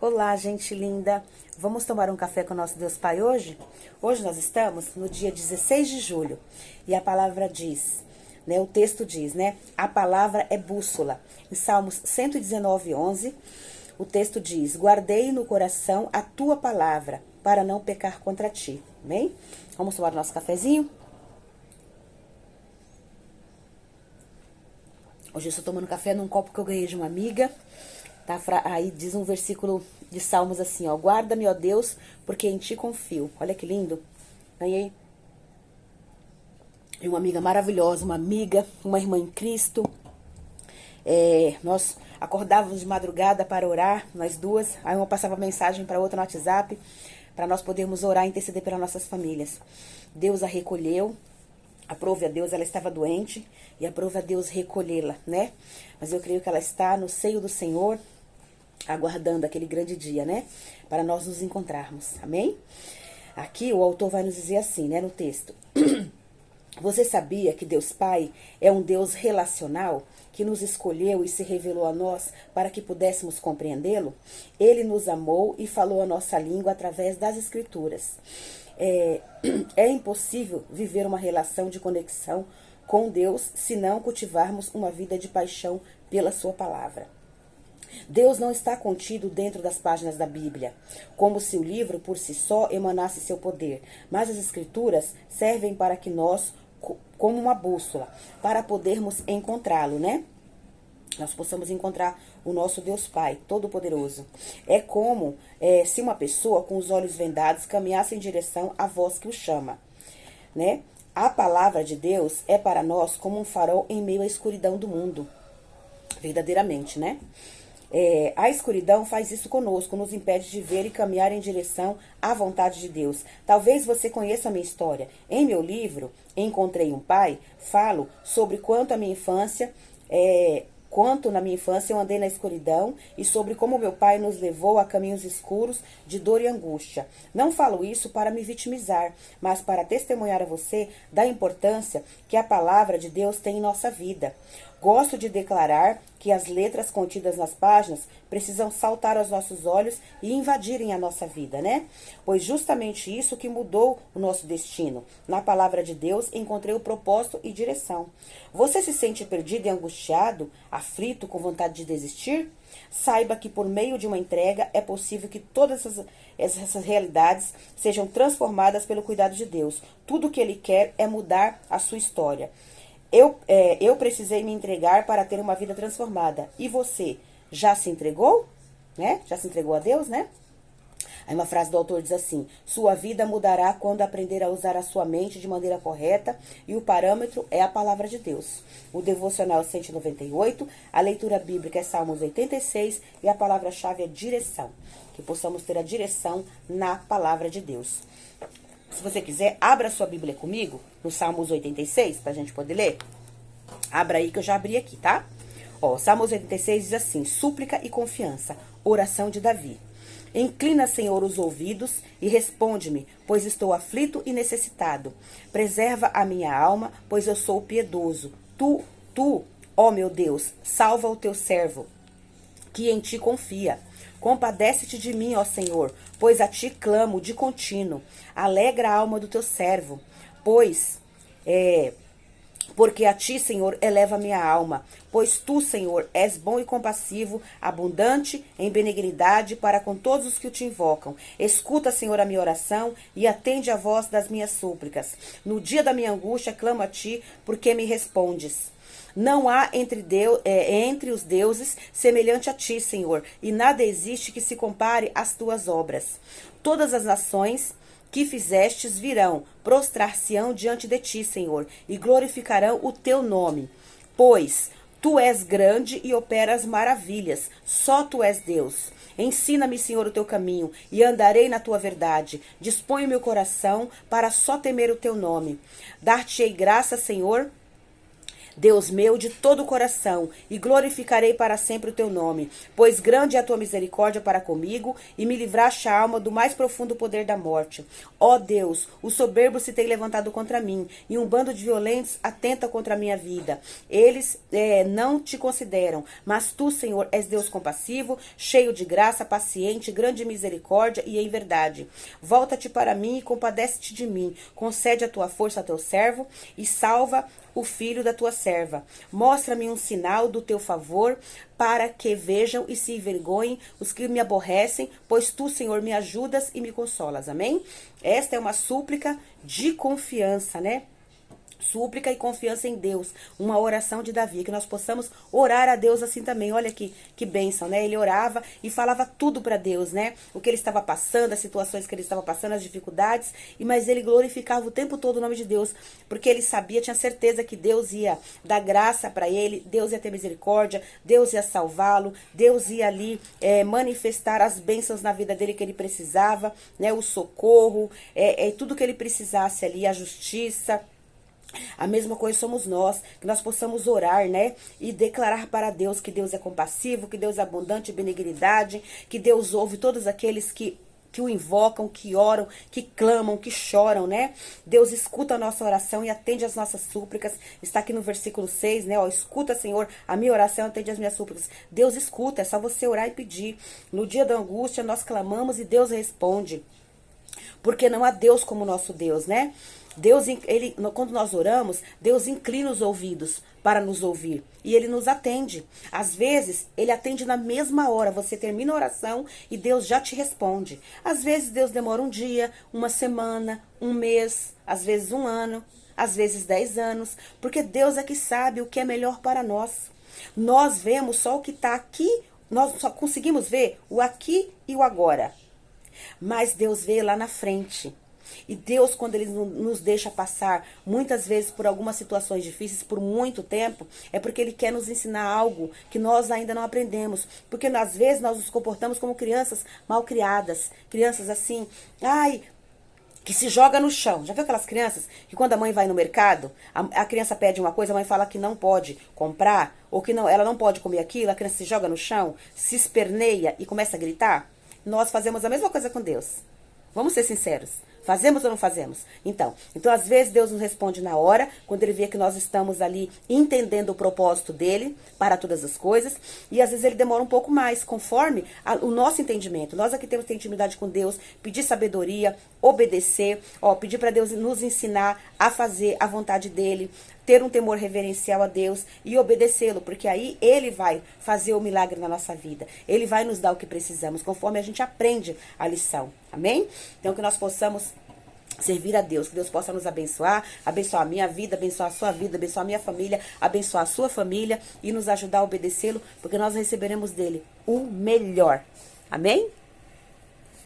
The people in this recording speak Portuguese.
Olá, gente linda! Vamos tomar um café com o nosso Deus Pai hoje? Hoje nós estamos no dia 16 de julho e a palavra diz, o texto diz, a palavra é bússola. Em Salmos 119:11, o texto diz, guardei no coração a tua palavra para não pecar contra ti. Amém? Vamos tomar o nosso cafezinho? Hoje eu estou tomando café num copo que eu ganhei de uma amiga. Tá, aí diz um versículo de Salmos assim, ó. Guarda-me, ó Deus, porque em ti confio. Olha que lindo. Ganhei de uma amiga maravilhosa, uma irmã em Cristo. Nós acordávamos de madrugada para orar, nós duas. Aí uma passava mensagem para outra no WhatsApp, para nós podermos orar e interceder pelas nossas famílias. Deus a recolheu. Aprove a Deus, ela estava doente, e aprove a Deus recolhê-la, Mas eu creio que ela está no seio do Senhor, aguardando aquele grande dia, Para nós nos encontrarmos, amém? Aqui o autor vai nos dizer assim, no texto. Você sabia que Deus Pai é um Deus relacional, que nos escolheu e se revelou a nós para que pudéssemos compreendê-lo? Ele nos amou e falou a nossa língua através das Escrituras. É impossível viver uma relação de conexão com Deus se não cultivarmos uma vida de paixão pela sua palavra. Deus não está contido dentro das páginas da Bíblia, como se o livro por si só emanasse seu poder, mas as Escrituras servem para que nós, como uma bússola, para podermos encontrá-lo, Nós possamos encontrar o nosso Deus Pai, Todo-Poderoso. É como se uma pessoa com os olhos vendados caminhasse em direção à voz que o chama, A palavra de Deus é para nós como um farol em meio à escuridão do mundo. Verdadeiramente, A escuridão faz isso conosco, nos impede de ver e caminhar em direção à vontade de Deus. Talvez você conheça a minha história. Em meu livro, Encontrei um Pai, falo sobre quanto na minha infância eu andei na escuridão e sobre como meu pai nos levou a caminhos escuros de dor e angústia. Não falo isso para me vitimizar, mas para testemunhar a você da importância que a palavra de Deus tem em nossa vida. Gosto de declarar que as letras contidas nas páginas precisam saltar aos nossos olhos e invadirem a nossa vida, Pois justamente isso que mudou o nosso destino. Na palavra de Deus encontrei o propósito e direção. Você se sente perdido e angustiado, aflito, com vontade de desistir? Saiba que por meio de uma entrega é possível que todas essas realidades sejam transformadas pelo cuidado de Deus. Tudo o que Ele quer é mudar a sua história. Eu precisei me entregar para ter uma vida transformada. E você, já se entregou? Já se entregou a Deus, Aí uma frase do autor diz assim, sua vida mudará quando aprender a usar a sua mente de maneira correta e o parâmetro é a palavra de Deus. O devocional é 198, a leitura bíblica é Salmos 86 e a palavra-chave é direção. Que possamos ter a direção na palavra de Deus. Se você quiser, abra sua Bíblia comigo, no Salmos 86, pra gente poder ler. Abra aí que eu já abri aqui, tá? Salmos 86 diz assim, súplica e confiança, oração de Davi. Inclina, Senhor, os ouvidos e responde-me, pois estou aflito e necessitado. Preserva a minha alma, pois eu sou piedoso. Tu, ó meu Deus, salva o teu servo, que em ti confia. Compadece-te de mim, ó Senhor, pois a ti clamo de contínuo. Alegra a alma do teu servo, porque a ti, Senhor, eleva minha alma. Pois tu, Senhor, és bom e compassivo, abundante em benignidade para com todos os que te invocam. Escuta, Senhor, a minha oração e atende a voz das minhas súplicas. No dia da minha angústia, clamo a ti, porque me respondes. Não há entre os deuses semelhante a ti, Senhor, e nada existe que se compare às tuas obras. Todas as nações que fizestes virão, prostrar-se-ão diante de ti, Senhor, e glorificarão o teu nome. Pois tu és grande e operas maravilhas, só tu és Deus. Ensina-me, Senhor, o teu caminho, e andarei na tua verdade. Dispõe o meu coração para só temer o teu nome. Dar-te-ei graça, Senhor, Deus meu, de todo o coração, e glorificarei para sempre o teu nome, pois grande é a tua misericórdia para comigo, e me livraste a alma do mais profundo poder da morte. Ó Deus, o soberbo se tem levantado contra mim, e um bando de violentos atenta contra a minha vida. Eles não te consideram, mas tu, Senhor, és Deus compassivo, cheio de graça, paciente, grande misericórdia e em verdade. Volta-te para mim e compadece-te de mim. Concede a tua força a teu servo e salva o filho da tua serva. Mostra-me um sinal do teu favor, para que vejam e se envergonhem os que me aborrecem, pois tu, Senhor, me ajudas e me consolas. Amém? Esta é uma súplica de confiança, né? Súplica e confiança em Deus, uma oração de Davi, que nós possamos orar a Deus assim também. Olha que bênção, né? Ele orava e falava tudo para Deus, né? O que ele estava passando, as situações que ele estava passando, as dificuldades, mas ele glorificava o tempo todo o nome de Deus, porque ele sabia, tinha certeza que Deus ia dar graça para ele, Deus ia ter misericórdia, Deus ia salvá-lo, Deus ia ali manifestar as bênçãos na vida dele que ele precisava, né? O socorro, tudo que ele precisasse ali, a justiça. A mesma coisa somos nós, que nós possamos orar, né? E declarar para Deus que Deus é compassivo, que Deus é abundante em benignidade, que Deus ouve todos aqueles que o invocam, que oram, que clamam, que choram, né? Deus escuta a nossa oração e atende as nossas súplicas. Está aqui no versículo 6, né? Ó, escuta, Senhor, a minha oração, atende as minhas súplicas. Deus escuta, é só você orar e pedir. No dia da angústia, nós clamamos e Deus responde. Porque não há Deus como nosso Deus, né? Deus, quando nós oramos, Deus inclina os ouvidos para nos ouvir. E Ele nos atende. Às vezes, Ele atende na mesma hora. Você termina a oração e Deus já te responde. Às vezes, Deus demora um dia, uma semana, um mês, às vezes um ano, às vezes 10 anos. Porque Deus é que sabe o que é melhor para nós. Nós vemos só o que está aqui. Nós só conseguimos ver o aqui e o agora. Mas Deus vê lá na frente. E Deus, quando Ele nos deixa passar, muitas vezes por algumas situações difíceis, por muito tempo, é porque Ele quer nos ensinar algo que nós ainda não aprendemos. Porque às vezes nós nos comportamos como crianças mal criadas. Crianças assim, que se joga no chão. Já viu aquelas crianças que quando a mãe vai no mercado, a criança pede uma coisa, a mãe fala que não pode comprar, ou que ela não pode comer aquilo, a criança se joga no chão, se esperneia e começa a gritar? Nós fazemos a mesma coisa com Deus. Vamos ser sinceros. Fazemos ou não fazemos? Então, às vezes Deus nos responde na hora, quando Ele vê que nós estamos ali entendendo o propósito dEle para todas as coisas, e às vezes Ele demora um pouco mais, conforme o nosso entendimento. Nós aqui temos que ter intimidade com Deus, pedir sabedoria, obedecer, pedir para Deus nos ensinar a fazer a vontade dEle, ter um temor reverencial a Deus e obedecê-lo, porque aí Ele vai fazer o milagre na nossa vida. Ele vai nos dar o que precisamos, conforme a gente aprende a lição. Amém? Então, que nós possamos servir a Deus, que Deus possa nos abençoar, abençoar a minha vida, abençoar a sua vida, abençoar a minha família, abençoar a sua família e nos ajudar a obedecê-lo, porque nós receberemos dele o melhor. Amém?